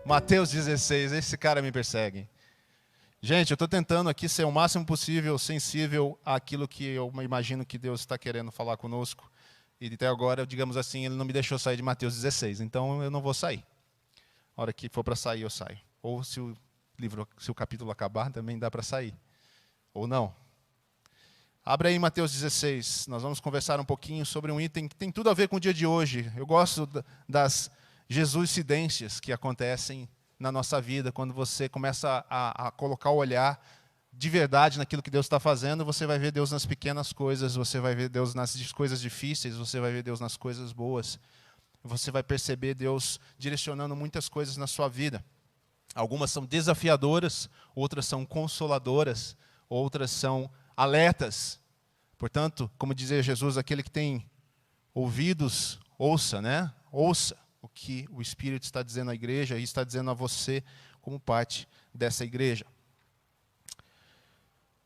Mateus 16, esse cara me persegue. Gente, eu estou tentando aqui ser o máximo possível sensível àquilo que eu imagino que Deus está querendo falar conosco. E até agora, digamos assim, Ele não me deixou sair de Mateus 16, então eu não vou sair. A hora que for para sair, eu saio. Ou se o capítulo acabar, também dá para sair. Ou não. Abre aí Mateus 16, nós vamos conversar um pouquinho sobre um item que tem tudo a ver com o dia de hoje. Eu gosto das Jesuscidências que acontecem na nossa vida, quando você começa a colocar o olhar de verdade naquilo que Deus está fazendo, você vai ver Deus nas pequenas coisas, você vai ver Deus nas coisas difíceis, você vai ver Deus nas coisas boas. Você vai perceber Deus direcionando muitas coisas na sua vida. Algumas são desafiadoras, outras são consoladoras, outras são alertas. Portanto, como dizia Jesus, aquele que tem ouvidos, ouça, né? Ouça o que o Espírito está dizendo à igreja e está dizendo a você como parte dessa igreja.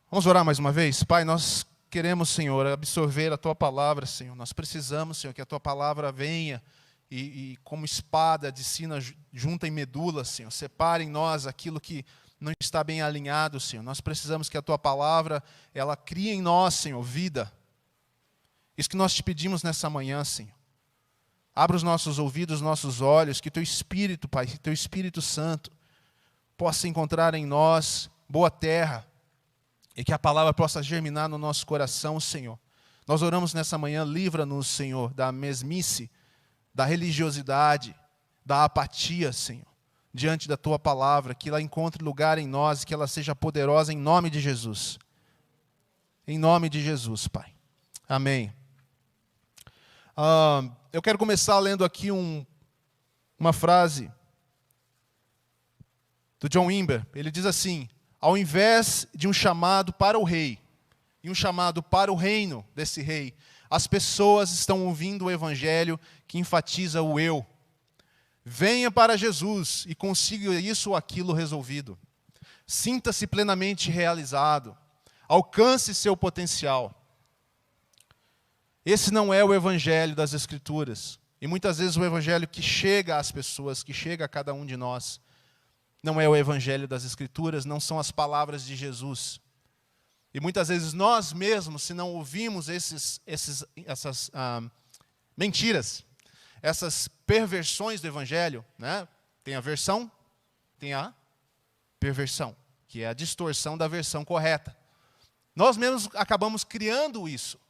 Vamos orar mais uma vez? Pai, nós queremos, Senhor, absorver a Tua palavra, Senhor. Nós precisamos, Senhor, que a Tua palavra venha e como espada de sina junta em medula, Senhor, separe em nós aquilo que não está bem alinhado, Senhor. Nós precisamos que a Tua palavra, ela crie em nós, Senhor, vida. Isso que nós te pedimos nessa manhã, Senhor. Abra os nossos ouvidos, os nossos olhos, que Teu Espírito, Pai, que Teu Espírito Santo possa encontrar em nós boa terra e que a palavra possa germinar no nosso coração, Senhor. Nós oramos nessa manhã, livra-nos, Senhor, da mesmice, da religiosidade, da apatia, Senhor, diante da Tua palavra, que ela encontre lugar em nós e que ela seja poderosa em nome de Jesus. Em nome de Jesus, Pai. Amém. Eu quero começar lendo aqui uma frase do John Wimber. Ele diz assim: ao invés de um chamado para o rei e um chamado para o reino desse rei, as pessoas estão ouvindo o evangelho que enfatiza o eu. Venha para Jesus e consiga isso ou aquilo resolvido. Sinta-se plenamente realizado. Alcance seu potencial. Esse não é o evangelho das Escrituras. E muitas vezes o evangelho que chega às pessoas, que chega a cada um de nós, não é o evangelho das Escrituras, não são as palavras de Jesus. E muitas vezes nós mesmos, se não ouvimos essas mentiras, essas perversões do evangelho, né? Tem a versão, tem a perversão, que é a distorção da versão correta. Nós mesmos acabamos criando isso.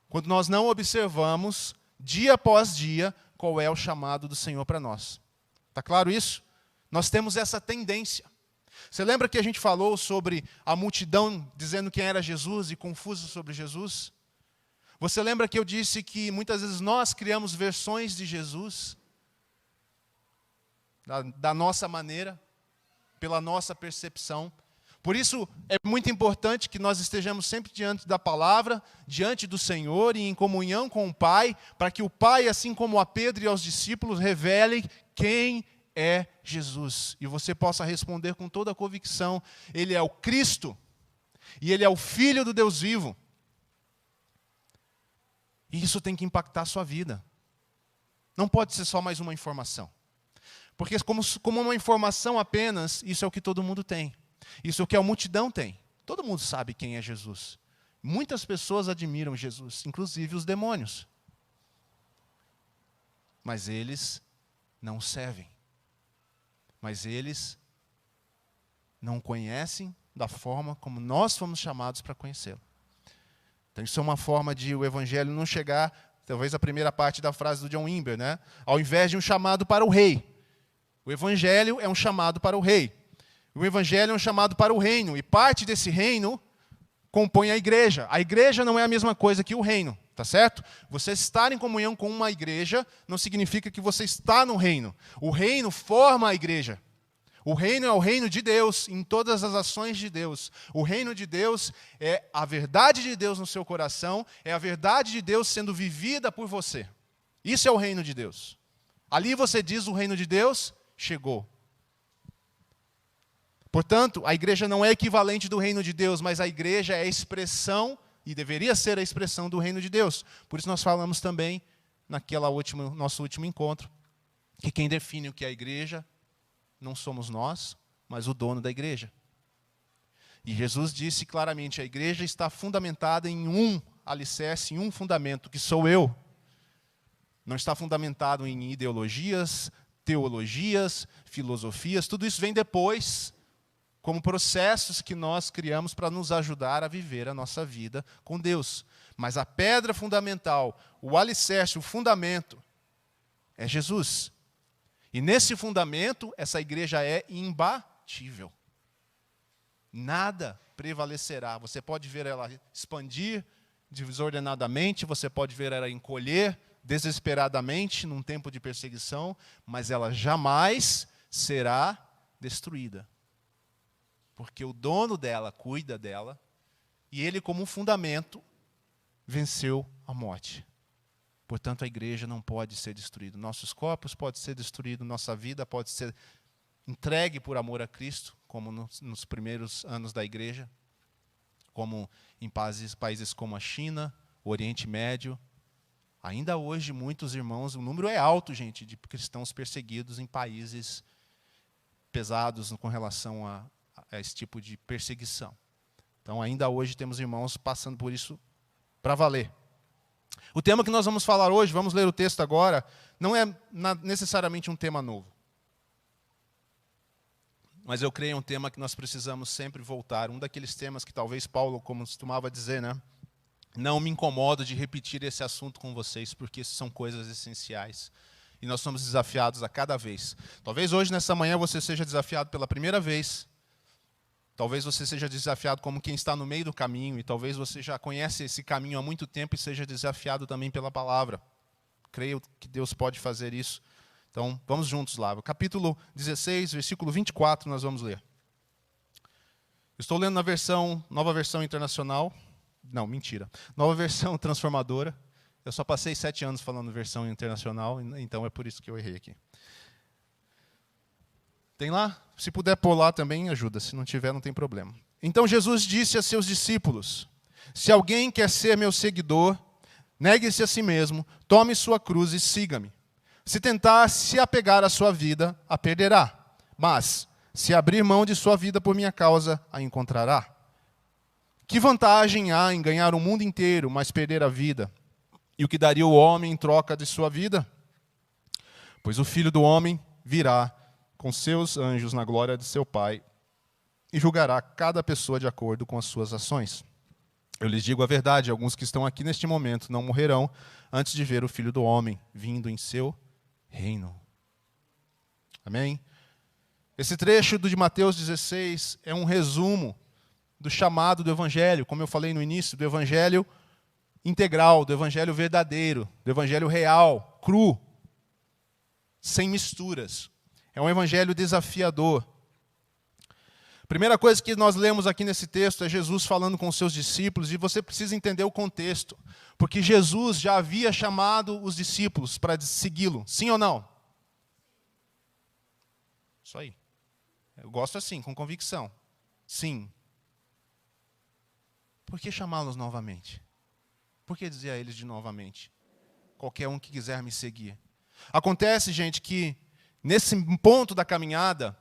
Quando nós não observamos, dia após dia, qual é o chamado do Senhor para nós. Está claro isso? Nós temos essa tendência. Você lembra que a gente falou sobre a multidão dizendo quem era Jesus e confuso sobre Jesus? Você lembra que eu disse que muitas vezes nós criamos versões de Jesus da nossa maneira, pela nossa percepção. Por isso é muito importante que nós estejamos sempre diante da palavra, diante do Senhor e em comunhão com o Pai, para que o Pai, assim como a Pedro e aos discípulos, revele quem é Jesus. E você possa responder com toda a convicção: Ele é o Cristo e Ele é o Filho do Deus vivo. E isso tem que impactar a sua vida. Não pode ser só mais uma informação. Porque como uma informação apenas, isso é o que todo mundo tem. Isso é o que a multidão tem. Todo mundo sabe quem é Jesus. Muitas pessoas admiram Jesus, inclusive os demônios. Mas eles não servem. Mas eles não conhecem da forma como nós fomos chamados para conhecê-lo. Então isso é uma forma de o evangelho não chegar, talvez a primeira parte da frase do John Wimber, né? Ao invés de um chamado para o rei. O evangelho é um chamado para o rei. O evangelho é um chamado para o reino, e parte desse reino compõe a igreja. A igreja não é a mesma coisa que o reino, tá certo? Você estar em comunhão com uma igreja não significa que você está no reino. O reino forma a igreja. O reino é o reino de Deus, em todas as ações de Deus. O reino de Deus é a verdade de Deus no seu coração, é a verdade de Deus sendo vivida por você. Isso é o reino de Deus. Ali você diz: o reino de Deus chegou. Portanto, a igreja não é equivalente do reino de Deus, mas a igreja é a expressão, e deveria ser a expressão do reino de Deus. Por isso nós falamos também, nosso último encontro, que quem define o que é a igreja não somos nós, mas o dono da igreja. E Jesus disse claramente, a igreja está fundamentada em um alicerce, em um fundamento, que sou eu. Não está fundamentado em ideologias, teologias, filosofias, tudo isso vem depois, como processos que nós criamos para nos ajudar a viver a nossa vida com Deus. Mas a pedra fundamental, o alicerce, o fundamento, é Jesus. E nesse fundamento, essa igreja é imbatível. Nada prevalecerá. Você pode ver ela expandir desordenadamente, você pode ver ela encolher desesperadamente num tempo de perseguição, mas ela jamais será destruída. Porque o dono dela cuida dela, e ele, como um fundamento, venceu a morte. Portanto, a igreja não pode ser destruída. Nossos corpos podem ser destruídos, nossa vida pode ser entregue por amor a Cristo, como nos primeiros anos da igreja, como em países como a China, o Oriente Médio. Ainda hoje, muitos irmãos, o número é alto, gente, de cristãos perseguidos em países pesados com relação a esse tipo de perseguição. Então, ainda hoje temos irmãos passando por isso para valer. O tema que nós vamos falar hoje, vamos ler o texto agora, não é necessariamente um tema novo. Mas eu creio um tema que nós precisamos sempre voltar. Um daqueles temas que talvez Paulo, como costumava dizer, né? Não me incomodo de repetir esse assunto com vocês, porque são coisas essenciais. E nós somos desafiados a cada vez. Talvez hoje, nessa manhã, você seja desafiado pela primeira vez. Talvez você seja desafiado como quem está no meio do caminho. E talvez você já conhece esse caminho há muito tempo e seja desafiado também pela palavra. Creio que Deus pode fazer isso. Então, vamos juntos lá. O capítulo 16, versículo 24, nós vamos ler. Estou lendo na nova versão internacional. Não, mentira. Nova versão transformadora. Eu só passei 7 anos falando versão internacional, então é por isso que eu errei aqui. Tem lá? Se puder pôr lá também, ajuda. Se não tiver, não tem problema. Então Jesus disse a seus discípulos, se alguém quer ser meu seguidor, negue-se a si mesmo, tome sua cruz e siga-me. Se tentar se apegar à sua vida, a perderá. Mas, se abrir mão de sua vida por minha causa, a encontrará. Que vantagem há em ganhar o mundo inteiro, mas perder a vida? E o que daria o homem em troca de sua vida? Pois o Filho do Homem virá com seus anjos na glória de seu Pai e julgará cada pessoa de acordo com as suas ações. Eu lhes digo a verdade, alguns que estão aqui neste momento não morrerão antes de ver o Filho do Homem vindo em seu reino. Amém? Esse trecho de Mateus 16 é um resumo do chamado do Evangelho, como eu falei no início, do Evangelho integral, do Evangelho verdadeiro, do Evangelho real, cru, sem misturas. É um Evangelho desafiador. A primeira coisa que nós lemos aqui nesse texto é Jesus falando com os seus discípulos, e você precisa entender o contexto, porque Jesus já havia chamado os discípulos para segui-lo, sim ou não? Isso aí. Eu gosto assim, com convicção. Sim. Por que chamá-los novamente? Por que dizer a eles de novamente? Qualquer um que quiser me seguir. Acontece, gente, que nesse ponto da caminhada,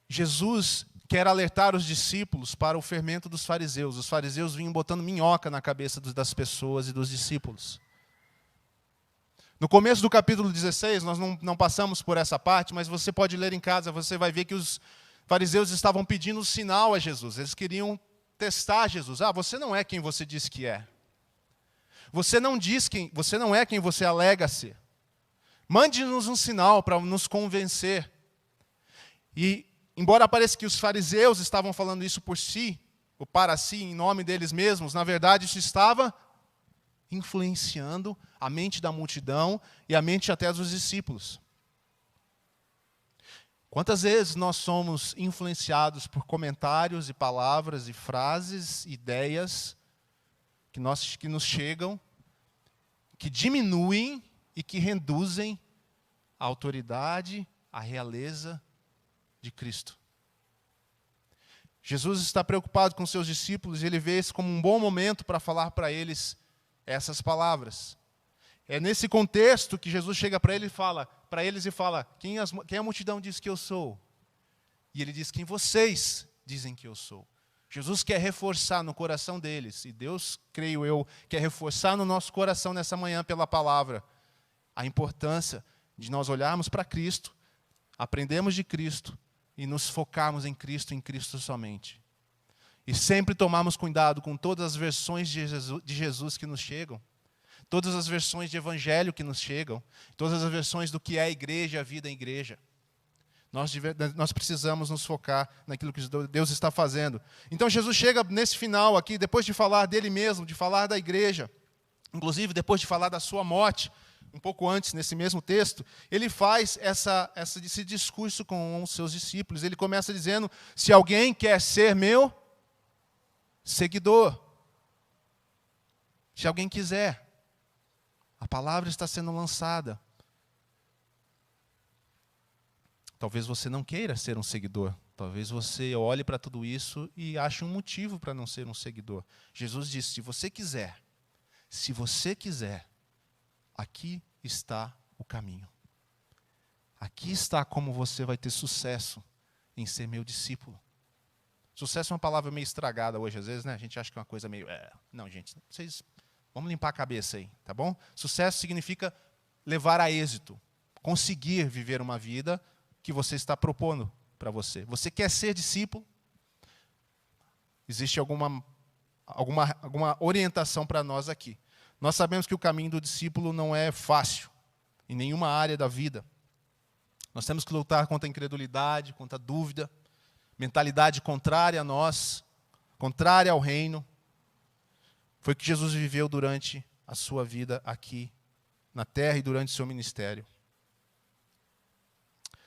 Jesus quer alertar os discípulos para o fermento dos fariseus. Os fariseus vinham botando minhoca na cabeça das pessoas e dos discípulos. No começo do capítulo 16, nós não passamos por essa parte, mas você pode ler em casa, você vai ver que os fariseus estavam pedindo um sinal a Jesus. Eles queriam testar Jesus. Você não é quem você diz que é. Você não é quem você alega ser. Mande-nos um sinal para nos convencer. E embora pareça que os fariseus estavam falando isso por si, ou para si, em nome deles mesmos, na verdade isso estava influenciando a mente da multidão e a mente até dos discípulos. Quantas vezes nós somos influenciados por comentários e palavras e frases, ideias que nos chegam, que diminuem e que reduzem a autoridade, a realeza de Cristo. Jesus está preocupado com seus discípulos e ele vê esse como um bom momento para falar para eles essas palavras. É nesse contexto que Jesus chega para eles e fala, quem a multidão diz que eu sou? E ele diz, quem vocês dizem que eu sou? Jesus quer reforçar no coração deles, e Deus, creio eu, quer reforçar no nosso coração nessa manhã pela palavra, a importância de nós olharmos para Cristo, aprendermos de Cristo e nos focarmos em Cristo somente. E sempre tomarmos cuidado com todas as versões de Jesus que nos chegam, todas as versões de evangelho que nos chegam, todas as versões do que é a igreja, a vida em igreja. Nós precisamos nos focar naquilo que Deus está fazendo. Então Jesus chega nesse final aqui, depois de falar dele mesmo, de falar da igreja, inclusive depois de falar da sua morte, um pouco antes, nesse mesmo texto, ele faz esse discurso com os seus discípulos. Ele começa dizendo, se alguém quer ser meu seguidor, se alguém quiser, a palavra está sendo lançada. Talvez você não queira ser um seguidor. Talvez você olhe para tudo isso e ache um motivo para não ser um seguidor. Jesus disse, se você quiser, aqui está o caminho. Aqui está como você vai ter sucesso em ser meu discípulo. Sucesso é uma palavra meio estragada hoje, às vezes, né? A gente acha que é uma coisa meio... Não, gente, vamos limpar a cabeça aí, tá bom? Sucesso significa levar a êxito, conseguir viver uma vida que você está propondo para você. Você quer ser discípulo? Existe alguma orientação para nós aqui. Nós sabemos que o caminho do discípulo não é fácil, em nenhuma área da vida. Nós temos que lutar contra a incredulidade, contra a dúvida, mentalidade contrária a nós, contrária ao reino. Foi o que Jesus viveu durante a sua vida aqui na terra e durante o seu ministério.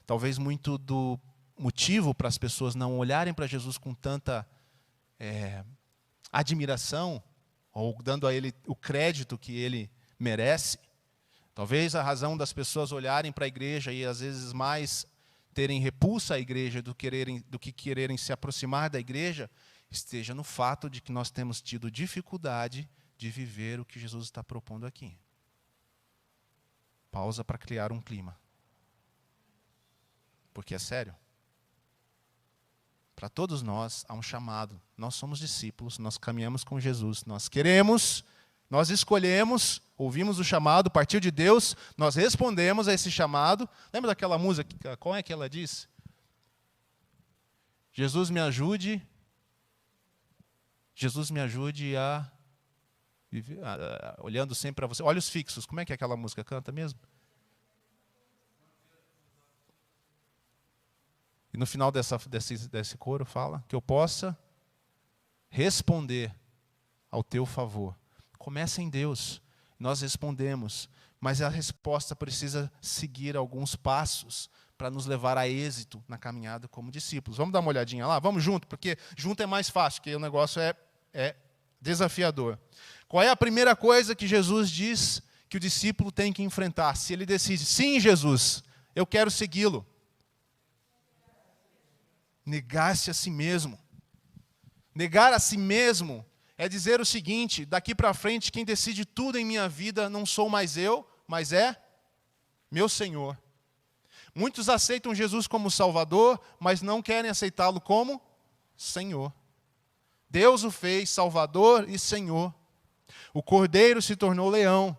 Talvez muito do motivo para as pessoas não olharem para Jesus com tanta admiração, ou dando a ele o crédito que ele merece, talvez a razão das pessoas olharem para a igreja e às vezes mais terem repulsa à igreja do que quererem se aproximar da igreja, esteja no fato de que nós temos tido dificuldade de viver o que Jesus está propondo aqui. Pausa para criar um clima. Porque é sério. Para todos nós há um chamado. Nós somos discípulos, nós caminhamos com Jesus. Nós queremos, nós escolhemos, ouvimos o chamado, partiu de Deus, nós respondemos a esse chamado. Lembra daquela música? Qual é que ela diz? Jesus me ajude a viver, olhando sempre para você. Olhos fixos. Como é que aquela música canta mesmo? E no final desse coro fala que eu possa responder ao teu favor. Começa em Deus, nós respondemos, mas a resposta precisa seguir alguns passos para nos levar a êxito na caminhada como discípulos. Vamos dar uma olhadinha lá? Vamos junto, porque junto é mais fácil, porque o negócio é desafiador. Qual é a primeira coisa que Jesus diz que o discípulo tem que enfrentar? Se ele decide, sim, Jesus, eu quero segui-lo. Negar-se a si mesmo. Negar a si mesmo é dizer o seguinte, daqui para frente, quem decide tudo em minha vida não sou mais eu, mas é meu Senhor. Muitos aceitam Jesus como Salvador, mas não querem aceitá-lo como Senhor. Deus o fez Salvador e Senhor. O Cordeiro se tornou leão.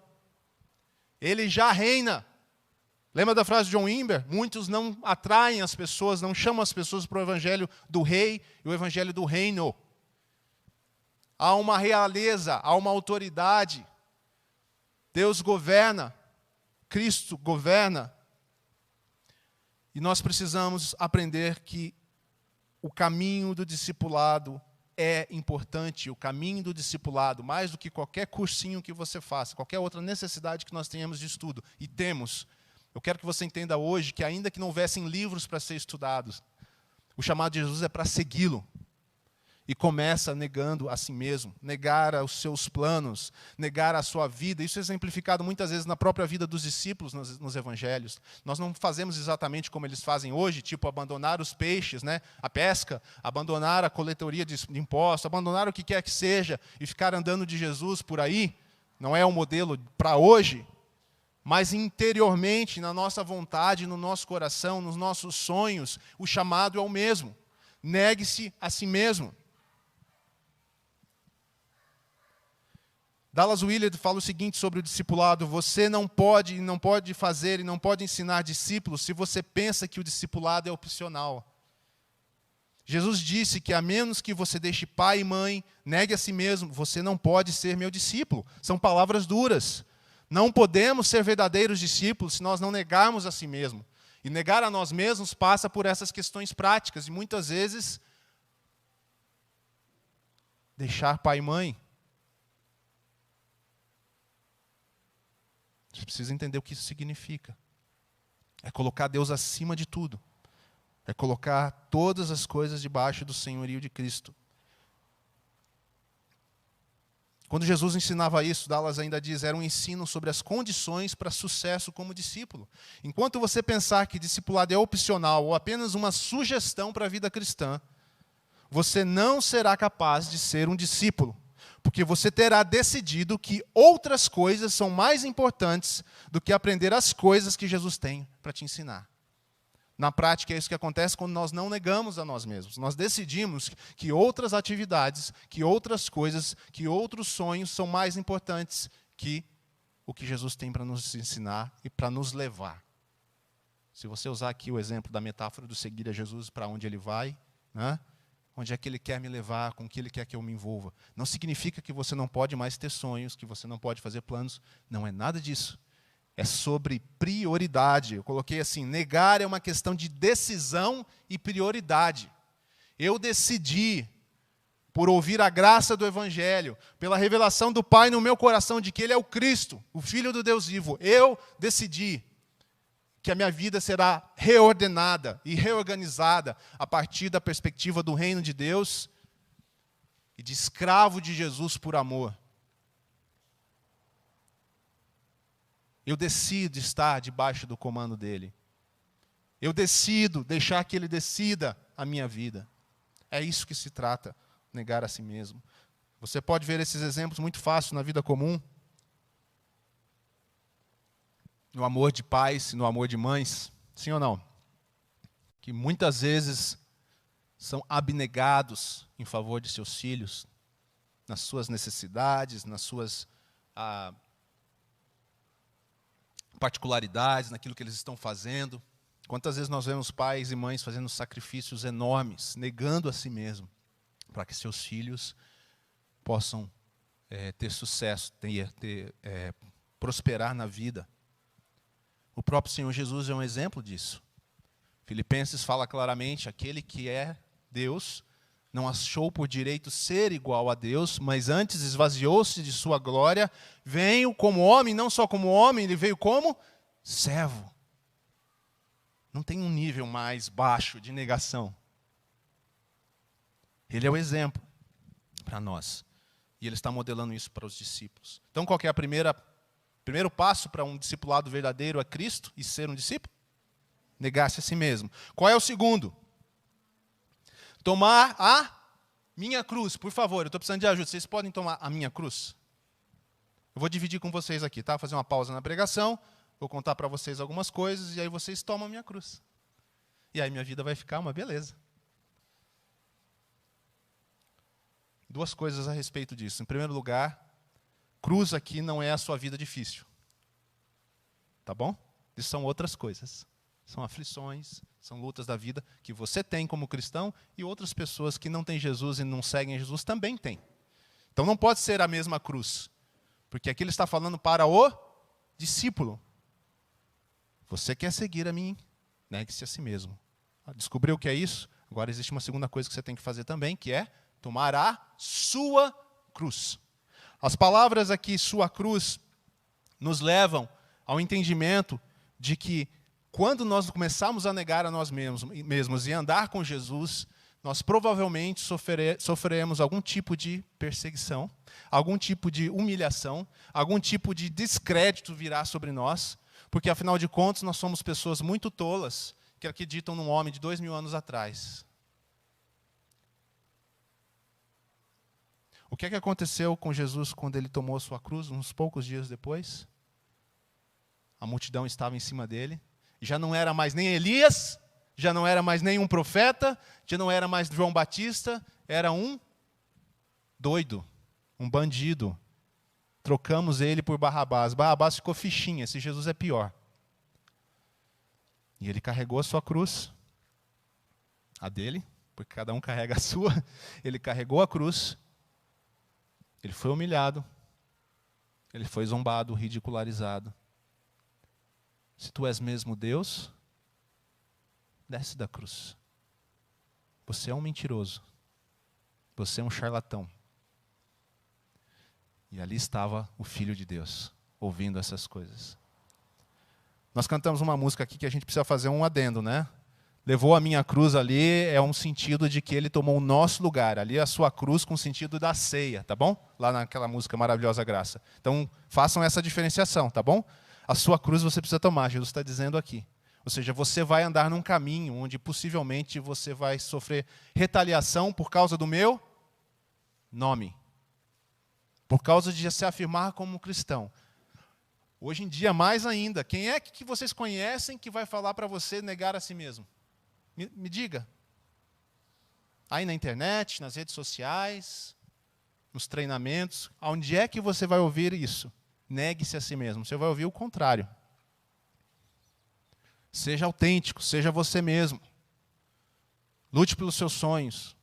Ele já reina. Lembra da frase de John Wimber? Muitos não atraem as pessoas, não chamam as pessoas para o evangelho do rei e o evangelho do reino. Há uma realeza, há uma autoridade. Deus governa, Cristo governa. E nós precisamos aprender que o caminho do discipulado é importante. O caminho do discipulado, mais do que qualquer cursinho que você faça, qualquer outra necessidade que nós tenhamos de estudo, e temos. Eu quero que você entenda hoje que ainda que não houvessem livros para ser estudados, o chamado de Jesus é para segui-lo. E começa negando a si mesmo, negar os seus planos, negar a sua vida. Isso é exemplificado muitas vezes na própria vida dos discípulos nos evangelhos. Nós não fazemos exatamente como eles fazem hoje, tipo abandonar os peixes, né? A pesca, abandonar a coletoria de impostos, abandonar o que quer que seja e ficar andando de Jesus por aí. Não é um modelo para hoje. mas interiormente, na nossa vontade, no nosso coração, nos nossos sonhos, o chamado é o mesmo. Negue-se a si mesmo. Dallas Willard fala o seguinte sobre o discipulado: você não pode fazer e não pode ensinar discípulos se você pensa que o discipulado é opcional. Jesus disse que a menos que você deixe pai e mãe, negue a si mesmo, você não pode ser meu discípulo. São palavras duras. Não podemos ser verdadeiros discípulos se nós não negarmos a si mesmo. E negar a nós mesmos passa por essas questões práticas. E muitas vezes, deixar pai e mãe. Você precisa entender o que isso significa. É colocar Deus acima de tudo. É colocar todas as coisas debaixo do senhorio de Cristo. Quando Jesus ensinava isso, Dallas ainda diz, era um ensino sobre as condições para sucesso como discípulo. Enquanto você pensar que discipulado é opcional ou apenas uma sugestão para a vida cristã, você não será capaz de ser um discípulo, porque você terá decidido que outras coisas são mais importantes do que aprender as coisas que Jesus tem para te ensinar. Na prática, é isso que acontece quando nós não negamos a nós mesmos. Nós decidimos que outras atividades, que outras coisas, que outros sonhos são mais importantes que o que Jesus tem para nos ensinar e para nos levar. Se você usar aqui o exemplo da metáfora do seguir a Jesus para onde ele vai, né? Onde é que ele quer me levar, com que ele quer que eu me envolva. Não significa que você não pode mais ter sonhos, que você não pode fazer planos. Não é nada disso. É sobre prioridade. Eu coloquei assim, negar é uma questão de decisão e prioridade. Eu decidi, por ouvir a graça do Evangelho, pela revelação do Pai no meu coração de que Ele é o Cristo, o Filho do Deus vivo, eu decidi que a minha vida será reordenada e reorganizada a partir da perspectiva do reino de Deus e de escravo de Jesus por amor. Eu decido estar debaixo do comando dele. Eu decido deixar que ele decida a minha vida. É isso que se trata, negar a si mesmo. Você pode ver esses exemplos muito fácil na vida comum. No amor de pais, no amor de mães, sim ou não? Que muitas vezes são abnegados em favor de seus filhos, nas suas necessidades, nas suas particularidades, naquilo que eles estão fazendo. Quantas vezes nós vemos pais e mães fazendo sacrifícios enormes, negando a si mesmo, para que seus filhos possam ter sucesso, prosperar na vida. O próprio Senhor Jesus é um exemplo disso. Filipenses fala claramente, aquele que é Deus não achou por direito ser igual a Deus, mas antes esvaziou-se de sua glória, veio como homem, não só como homem, ele veio como servo. Não tem um nível mais baixo de negação. Ele é o exemplo para nós. E ele está modelando isso para os discípulos. Então, qual que é primeiro passo para um discipulado verdadeiro a Cristo e ser um discípulo? Negar-se a si mesmo. Qual é o segundo? Tomar a minha cruz. Por favor, eu estou precisando de ajuda. Vocês podem tomar a minha cruz? Eu vou dividir com vocês aqui, tá? Vou fazer uma pausa na pregação, vou contar para vocês algumas coisas, e aí vocês tomam a minha cruz. E aí minha vida vai ficar uma beleza. Duas coisas a respeito disso. Em primeiro lugar, cruz aqui não é a sua vida difícil. Tá bom? Isso são outras coisas. São aflições, são lutas da vida que você tem como cristão e outras pessoas que não têm Jesus e não seguem Jesus também têm. Então não pode ser a mesma cruz. Porque aqui ele está falando para o discípulo. Você quer seguir a mim, negue-se a si mesmo. Descobriu o que é isso? Agora existe uma segunda coisa que você tem que fazer também, que é tomar a sua cruz. As palavras aqui, sua cruz, nos levam ao entendimento de que quando nós começarmos a negar a nós mesmos e andar com Jesus, nós provavelmente sofreremos algum tipo de perseguição, algum tipo de humilhação, algum tipo de descrédito virá sobre nós, porque, afinal de contas, nós somos pessoas muito tolas que acreditam num homem de 2000 anos atrás. O que é que aconteceu com Jesus quando ele tomou sua cruz, uns poucos dias depois? A multidão estava em cima dele. Já não era mais nem Elias, já não era mais nenhum profeta, já não era mais João Batista, era um doido, um bandido. Trocamos ele por Barrabás. Barrabás ficou fichinha, esse Jesus é pior. E ele carregou a sua cruz, a dele, porque cada um carrega a sua. Ele carregou a cruz, ele foi humilhado, ele foi zombado, ridicularizado. Se tu és mesmo Deus, desce da cruz. Você é um mentiroso. Você é um charlatão. E ali estava o Filho de Deus, ouvindo essas coisas. Nós cantamos uma música aqui que a gente precisa fazer um adendo, né? Levou a minha cruz ali, é um sentido de que ele tomou o nosso lugar. Ali a sua cruz com o sentido da ceia, tá bom? Lá naquela música Maravilhosa Graça. Então, façam essa diferenciação, tá bom? A sua cruz você precisa tomar, Jesus está dizendo aqui. Ou seja, você vai andar num caminho onde possivelmente você vai sofrer retaliação por causa do meu nome. Por causa de se afirmar como cristão. Hoje em dia, mais ainda, quem é que vocês conhecem que vai falar para você negar a si mesmo? Me diga. Aí na internet, nas redes sociais, nos treinamentos, onde é que você vai ouvir isso? Negue-se a si mesmo. Você vai ouvir o contrário. Seja autêntico, seja você mesmo. Lute pelos seus sonhos.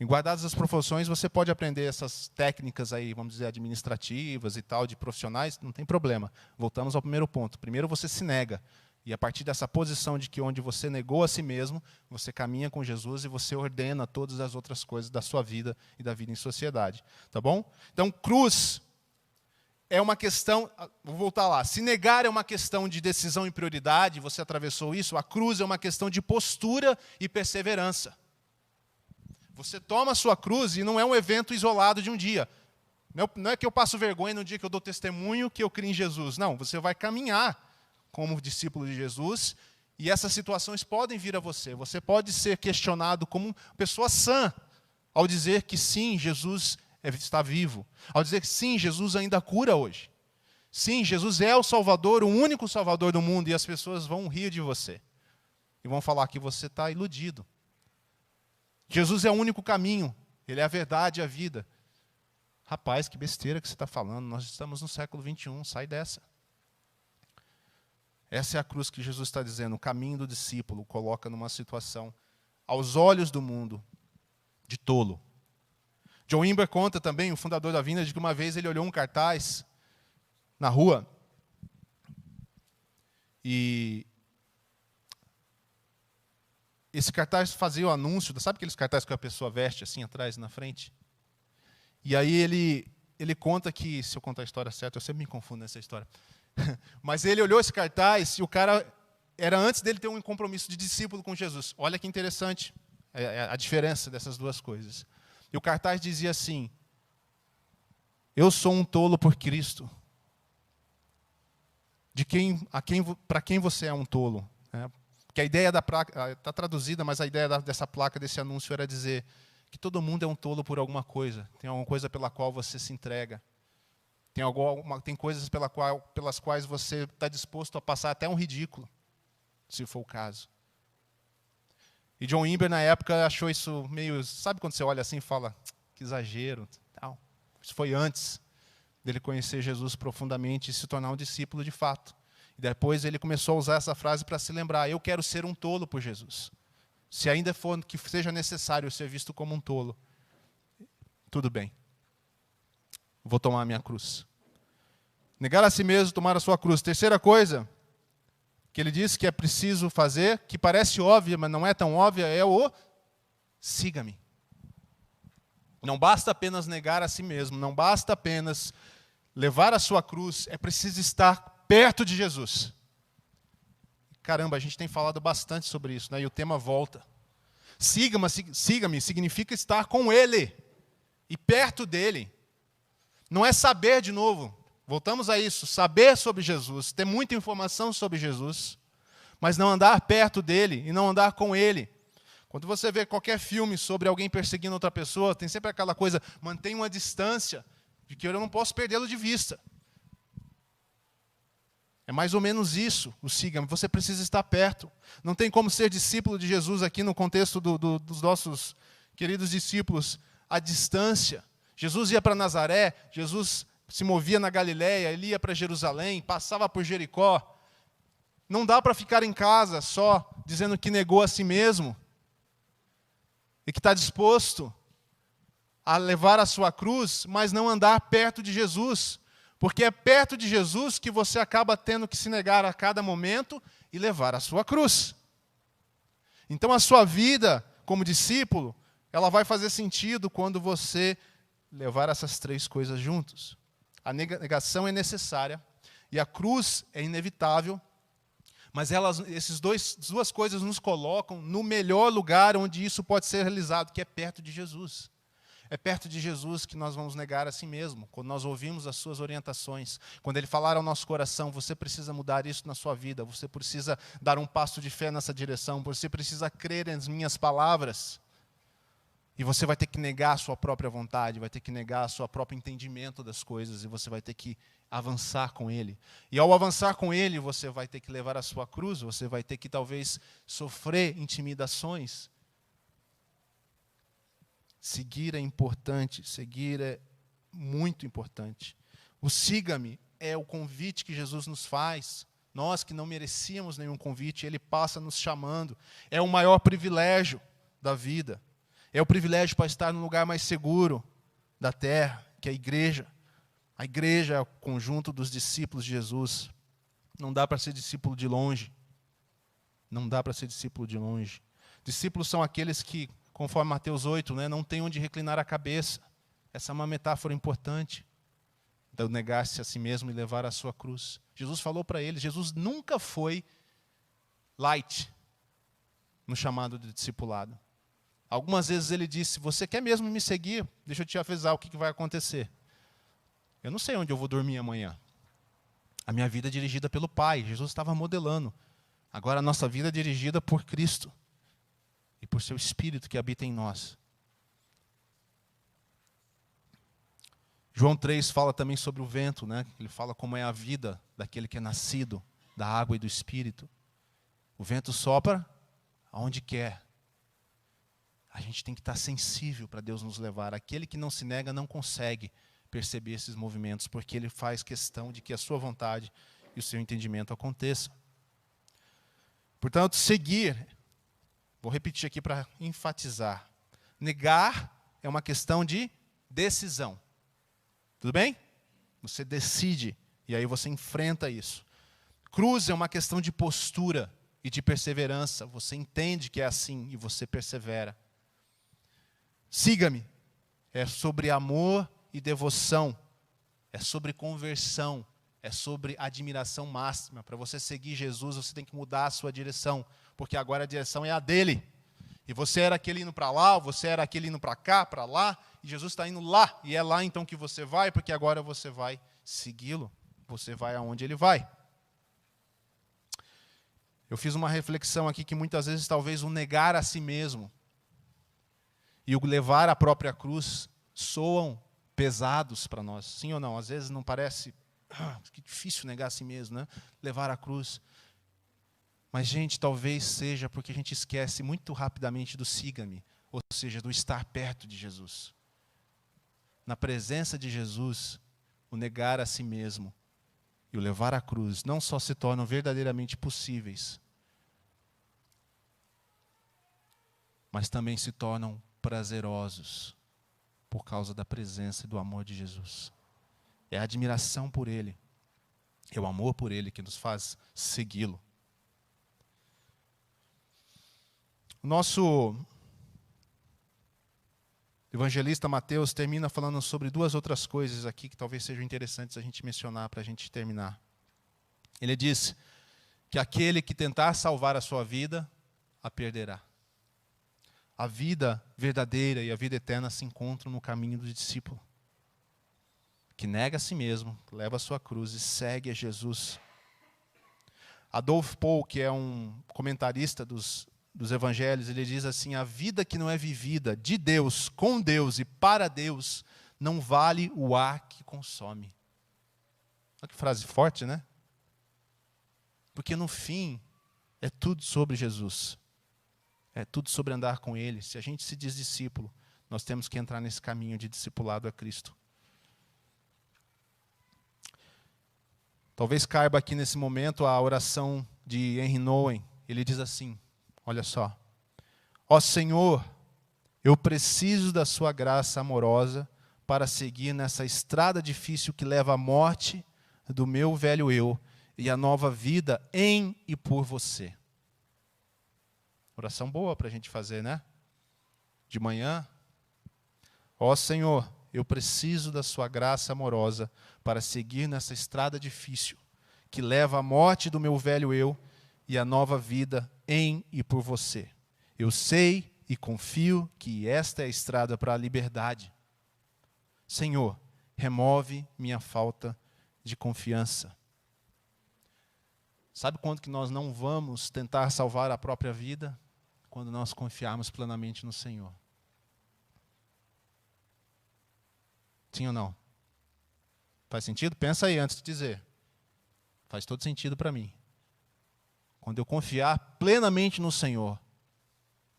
Em guardadas as proporções, você pode aprender essas técnicas aí, vamos dizer, administrativas e tal, de profissionais, não tem problema. Voltamos ao primeiro ponto. Primeiro você se nega. E a partir dessa posição de que onde você negou a si mesmo, você caminha com Jesus e você ordena todas as outras coisas da sua vida e da vida em sociedade. Tá bom? Então, cruz é uma questão, vou voltar lá, se negar é uma questão de decisão e prioridade, você atravessou isso, a cruz é uma questão de postura e perseverança. Você toma a sua cruz e não é um evento isolado de um dia. Não é que eu passo vergonha no dia que eu dou testemunho que eu criei em Jesus. Não, você vai caminhar como discípulo de Jesus e essas situações podem vir a você. Você pode ser questionado como pessoa sã ao dizer que sim, Jesus está vivo. Ao dizer que sim, Jesus ainda cura hoje. Sim, Jesus é o Salvador, o único Salvador do mundo e as pessoas vão rir de você. E vão falar que você está iludido. Jesus é o único caminho, Ele é a verdade e a vida. Rapaz, que besteira que você está falando, nós estamos no século 21, sai dessa. Essa é a cruz que Jesus está dizendo, o caminho do discípulo, coloca numa situação, aos olhos do mundo, de tolo. John Wimber conta também, o fundador da Vinda, de que uma vez ele olhou um cartaz na rua e esse cartaz fazia o anúncio, sabe aqueles cartazes que a pessoa veste assim atrás, na frente? E aí ele conta que, se eu contar a história certa, eu sempre me confundo nessa história. Mas ele olhou esse cartaz e o cara, era antes dele ter um compromisso de discípulo com Jesus. Olha que interessante a diferença dessas duas coisas. E o cartaz dizia assim, eu sou um tolo por Cristo. Para quem você é um tolo? Que a ideia da placa, está traduzida, mas a ideia dessa placa, desse anúncio, era dizer que todo mundo é um tolo por alguma coisa. Tem alguma coisa pela qual você se entrega. Tem coisas pelas quais você está disposto a passar até um ridículo, se for o caso. E John Wimber, na época, achou isso meio... Sabe quando você olha assim e fala, que exagero, tal. Isso foi antes dele conhecer Jesus profundamente e se tornar um discípulo de fato. E depois ele começou a usar essa frase para se lembrar, eu quero ser um tolo por Jesus. Se ainda for que seja necessário ser visto como um tolo, tudo bem. Vou tomar a minha cruz. Negar a si mesmo, tomar a sua cruz. Terceira coisa que ele diz que é preciso fazer, que parece óbvia, mas não é tão óbvia, é o siga-me. Não basta apenas negar a si mesmo, não basta apenas levar a sua cruz, é preciso estar perto de Jesus. Caramba, a gente tem falado bastante sobre isso, né? E o tema volta. Siga-me significa estar com Ele e perto dEle. Não é saber de novo. Voltamos a isso, saber sobre Jesus, ter muita informação sobre Jesus, mas não andar perto dEle e não andar com Ele. Quando você vê qualquer filme sobre alguém perseguindo outra pessoa, tem sempre aquela coisa, mantenha uma distância, de que eu não posso perdê-lo de vista. É mais ou menos isso, o siga-me. Você precisa estar perto. Não tem como ser discípulo de Jesus aqui no contexto dos nossos queridos discípulos à distância. Jesus ia para Nazaré, Jesus se movia na Galileia, ele ia para Jerusalém, passava por Jericó. Não dá para ficar em casa só dizendo que negou a si mesmo e que está disposto a levar a sua cruz, mas não andar perto de Jesus. Porque é perto de Jesus que você acaba tendo que se negar a cada momento e levar a sua cruz. Então a sua vida como discípulo, ela vai fazer sentido quando você levar essas três coisas juntos. A negação é necessária e a cruz é inevitável, mas essas duas coisas nos colocam no melhor lugar onde isso pode ser realizado, que é perto de Jesus. É perto de Jesus que nós vamos negar a si mesmo, quando nós ouvimos as suas orientações, quando Ele falar ao nosso coração, você precisa mudar isso na sua vida, você precisa dar um passo de fé nessa direção, você precisa crer nas minhas palavras. E você vai ter que negar a sua própria vontade, vai ter que negar o seu próprio entendimento das coisas, e você vai ter que avançar com Ele. E ao avançar com Ele, você vai ter que levar a sua cruz, você vai ter que talvez sofrer intimidações. Seguir é importante, seguir é muito importante. O siga-me é o convite que Jesus nos faz. Nós que não merecíamos nenhum convite, Ele passa nos chamando. É o maior privilégio da vida. É o privilégio para estar no lugar mais seguro da terra, que é a igreja. A igreja é o conjunto dos discípulos de Jesus. Não dá para ser discípulo de longe. Não dá para ser discípulo de longe. Discípulos são aqueles que, conforme Mateus 8, não tem onde reclinar a cabeça. Essa é uma metáfora importante. Então, negar-se a si mesmo e levar a sua cruz. Jesus falou para eles, Jesus nunca foi light no chamado de discipulado. Algumas vezes ele disse, você quer mesmo me seguir? Deixa eu te avisar o que vai acontecer. Eu não sei onde eu vou dormir amanhã. A minha vida é dirigida pelo Pai. Jesus estava modelando. Agora a nossa vida é dirigida por Cristo. E por seu Espírito que habita em nós. João 3 fala também sobre o vento, Ele fala como é a vida daquele que é nascido da água e do Espírito. O vento sopra aonde quer. A gente tem que estar sensível para Deus nos levar. Aquele que não se nega não consegue perceber esses movimentos, porque ele faz questão de que a sua vontade e o seu entendimento aconteçam. Portanto, seguir, vou repetir aqui para enfatizar. Negar é uma questão de decisão. Tudo bem? Você decide e aí você enfrenta isso. Cruz é uma questão de postura e de perseverança. Você entende que é assim e você persevera. Siga-me. É sobre amor e devoção. É sobre conversão. É sobre admiração máxima. Para você seguir Jesus, você tem que mudar a sua direção. Porque agora a direção é a dele. E você era aquele indo para lá, você era aquele indo para cá, para lá. E Jesus está indo lá. E é lá então que você vai, porque agora você vai segui-lo. Você vai aonde ele vai. Eu fiz uma reflexão aqui que muitas vezes talvez o negar a si mesmo e o levar a própria cruz soam pesados para nós. Sim ou não? Às vezes não parece... que difícil negar a si mesmo, Levar a cruz. Mas, gente, talvez seja porque a gente esquece muito rapidamente do siga-me, ou seja, do estar perto de Jesus. Na presença de Jesus, o negar a si mesmo e o levar a cruz não só se tornam verdadeiramente possíveis, mas também se tornam prazerosos por causa da presença e do amor de Jesus. É a admiração por Ele, é o amor por Ele que nos faz segui-lo. O nosso evangelista Mateus termina falando sobre duas outras coisas aqui que talvez sejam interessantes a gente mencionar para a gente terminar. Ele diz que aquele que tentar salvar a sua vida, a perderá. A vida verdadeira e a vida eterna se encontram no caminho do discípulo, que nega a si mesmo, leva a sua cruz e segue a Jesus. Adolf Paul, que é um comentarista dos evangelhos, ele diz assim, a vida que não é vivida de Deus, com Deus e para Deus, não vale o ar que consome. Olha que frase forte, Porque no fim, é tudo sobre Jesus. É tudo sobre andar com Ele. Se a gente se diz discípulo, nós temos que entrar nesse caminho de discipulado a Cristo. Talvez caiba aqui nesse momento a oração de Henry Nouwen. Ele diz assim, olha só. Ó Senhor, eu preciso da sua graça amorosa para seguir nessa estrada difícil que leva à morte do meu velho eu e a nova vida em e por você. Oração boa para a gente fazer, né? De manhã. Ó Senhor, eu preciso da sua graça amorosa para seguir nessa estrada difícil que leva à morte do meu velho eu e a nova vida em e por você. Eu sei e confio que esta é a estrada para a liberdade. Senhor, remove minha falta de confiança. Sabe quando que nós não vamos tentar salvar a própria vida? Quando nós confiarmos plenamente no Senhor. Sim ou não? Faz sentido? Pensa aí antes de dizer. Faz todo sentido para mim. Quando eu confiar plenamente no Senhor,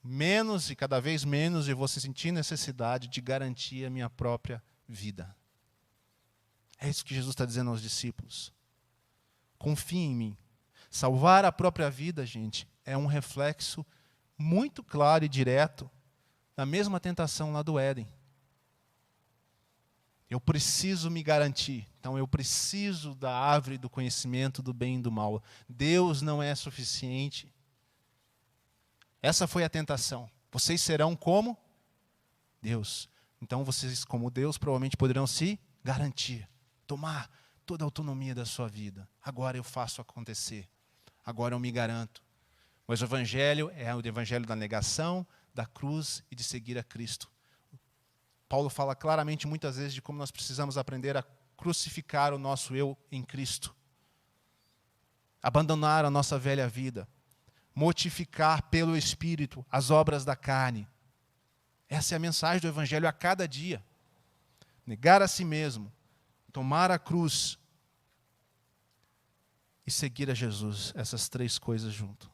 menos e cada vez menos eu vou sentir necessidade de garantir a minha própria vida. É isso que Jesus está dizendo aos discípulos. Confie em mim. Salvar a própria vida, gente, é um reflexo muito claro e direto da mesma tentação lá do Éden. Eu preciso me garantir. Então eu preciso da árvore do conhecimento do bem e do mal. Deus não é suficiente. Essa foi a tentação. Vocês serão como Deus. Então vocês, como Deus, provavelmente poderão se garantir. Tomar toda a autonomia da sua vida. Agora eu faço acontecer. Agora eu me garanto. Mas o Evangelho é o Evangelho da negação, da cruz e de seguir a Cristo. Paulo fala claramente muitas vezes de como nós precisamos aprender a crucificar o nosso eu em Cristo. Abandonar a nossa velha vida. Mortificar pelo Espírito as obras da carne. Essa é a mensagem do Evangelho a cada dia. Negar a si mesmo, tomar a cruz e seguir a Jesus. Essas três coisas junto.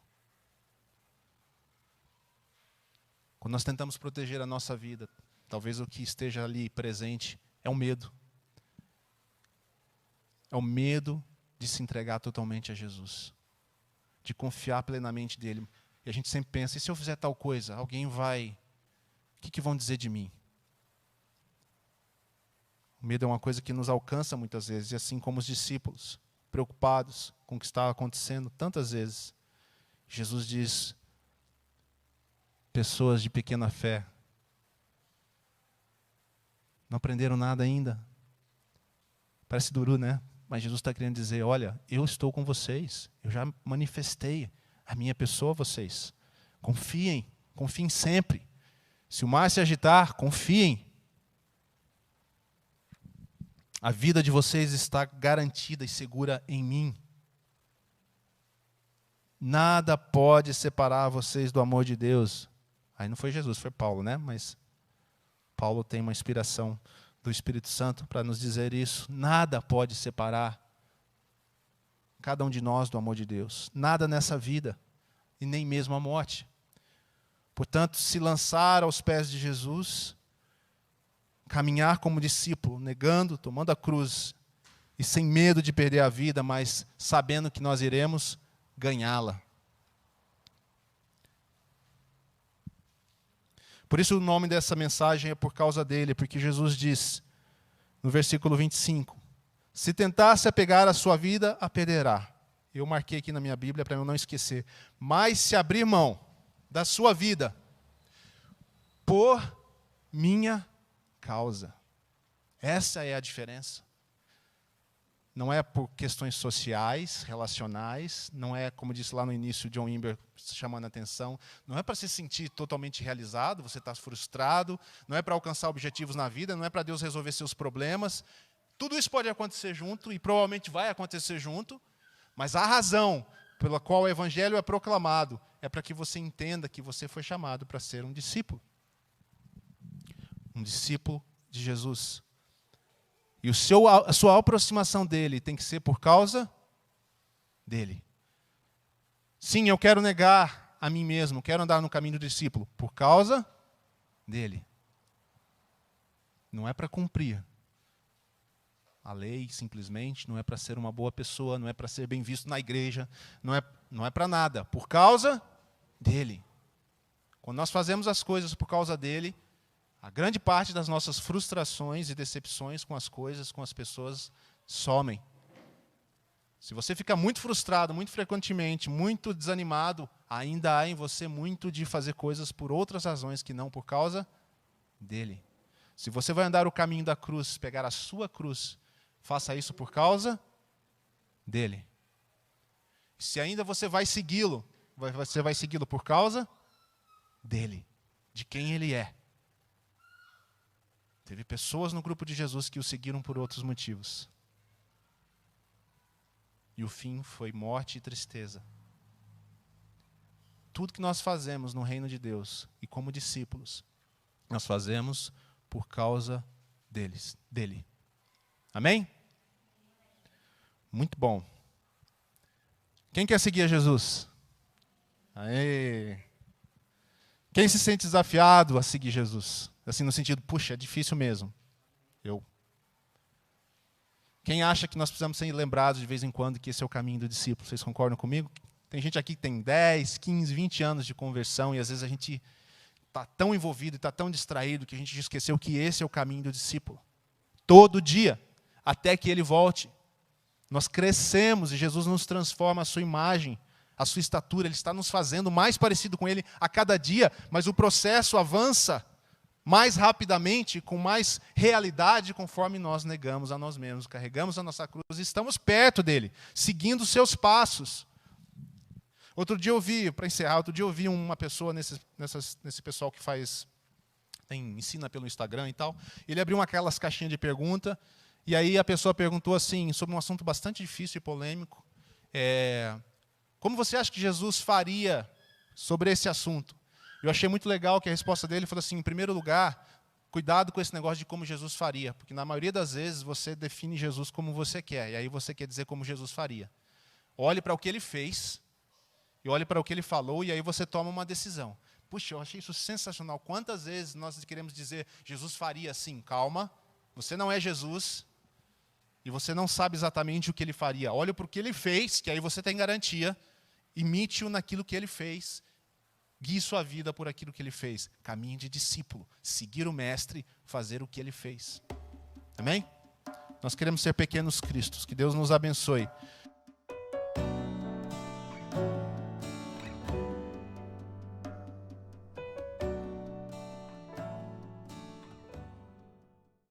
Quando nós tentamos proteger a nossa vida, talvez o que esteja ali presente é o medo. É o medo de se entregar totalmente a Jesus. De confiar plenamente nele. E a gente sempre pensa, e se eu fizer tal coisa, alguém vai... O que vão dizer de mim? O medo é uma coisa que nos alcança muitas vezes, e assim como os discípulos, preocupados com o que estava acontecendo tantas vezes. Jesus diz, pessoas de pequena fé, não aprenderam nada ainda. Parece duro, né? Mas Jesus está querendo dizer, olha, eu estou com vocês. Eu já manifestei a minha pessoa a vocês. Confiem sempre. Se o mar se agitar, confiem. A vida de vocês está garantida e segura em mim. Nada pode separar vocês do amor de Deus. Aí não foi Jesus, foi Paulo, né? Mas Paulo tem uma inspiração do Espírito Santo para nos dizer isso. Nada pode separar cada um de nós do amor de Deus. Nada nessa vida, e nem mesmo a morte. Portanto, se lançar aos pés de Jesus, caminhar como discípulo, negando, tomando a cruz, e sem medo de perder a vida, mas sabendo que nós iremos ganhá-la. Por isso o nome dessa mensagem é por causa dele, porque Jesus diz, no versículo 25, se tentar se apegar à sua vida, a perderá. Eu marquei aqui na minha Bíblia para eu não esquecer. Mas se abrir mão da sua vida, por minha causa. Essa é a diferença. Não é por questões sociais, relacionais, não é, como disse lá no início, John Wimber chamando a atenção, não é para se sentir totalmente realizado, você está frustrado, não é para alcançar objetivos na vida, não é para Deus resolver seus problemas. Tudo isso pode acontecer junto, e provavelmente vai acontecer junto, mas a razão pela qual o Evangelho é proclamado é para que você entenda que você foi chamado para ser um discípulo. Um discípulo de Jesus. E a sua aproximação dele tem que ser por causa dele. Sim, eu quero negar a mim mesmo, quero andar no caminho do discípulo, por causa dele. Não é para cumprir a lei, simplesmente, não é para ser uma boa pessoa, não é para ser bem visto na igreja, não é para nada, por causa dele. Quando nós fazemos as coisas por causa dele, a grande parte das nossas frustrações e decepções com as coisas, com as pessoas, somem. Se você fica muito frustrado, muito frequentemente, muito desanimado, ainda há em você muito de fazer coisas por outras razões que não por causa dele. Se você vai andar o caminho da cruz, pegar a sua cruz, faça isso por causa dele. Se ainda você vai segui-lo, você vai segui-lo por causa dele, de quem ele é. Teve pessoas no grupo de Jesus que o seguiram por outros motivos. E o fim foi morte e tristeza. Tudo que nós fazemos no reino de Deus e como discípulos, nós fazemos por causa dele. Amém? Muito bom. Quem quer seguir a Jesus? Aê! Quem se sente desafiado a seguir Jesus? Assim, no sentido, puxa, é difícil mesmo. Eu. Quem acha que nós precisamos ser lembrados de vez em quando que esse é o caminho do discípulo? Vocês concordam comigo? Tem gente aqui que tem 10, 15, 20 anos de conversão e às vezes a gente está tão envolvido e está tão distraído que a gente esqueceu que esse é o caminho do discípulo. Todo dia, até que ele volte. Nós crescemos e Jesus nos transforma a sua imagem, a sua estatura. Ele está nos fazendo mais parecido com ele a cada dia, mas o processo avança mais rapidamente, com mais realidade, conforme nós negamos a nós mesmos, carregamos a nossa cruz e estamos perto dele, seguindo os seus passos. Outro dia eu vi, para encerrar, uma pessoa nesse pessoal que ensina pelo Instagram e tal, ele abriu aquelas caixinhas de pergunta, e aí a pessoa perguntou assim, sobre um assunto bastante difícil e polêmico, como você acha que Jesus faria sobre esse assunto? Eu achei muito legal que a resposta dele falou assim, em primeiro lugar, cuidado com esse negócio de como Jesus faria, porque na maioria das vezes você define Jesus como você quer, e aí você quer dizer como Jesus faria. Olhe para o que ele fez, e olhe para o que ele falou, e aí você toma uma decisão. Puxa, eu achei isso sensacional. Quantas vezes nós queremos dizer, Jesus faria assim? Calma, você não é Jesus, e você não sabe exatamente o que ele faria. Olhe para o que ele fez, que aí você tem garantia, imite-o naquilo que ele fez, guie sua vida por aquilo que ele fez. Caminho de discípulo, seguir o mestre, fazer o que ele fez. Amém? Nós queremos ser pequenos cristos, que Deus nos abençoe.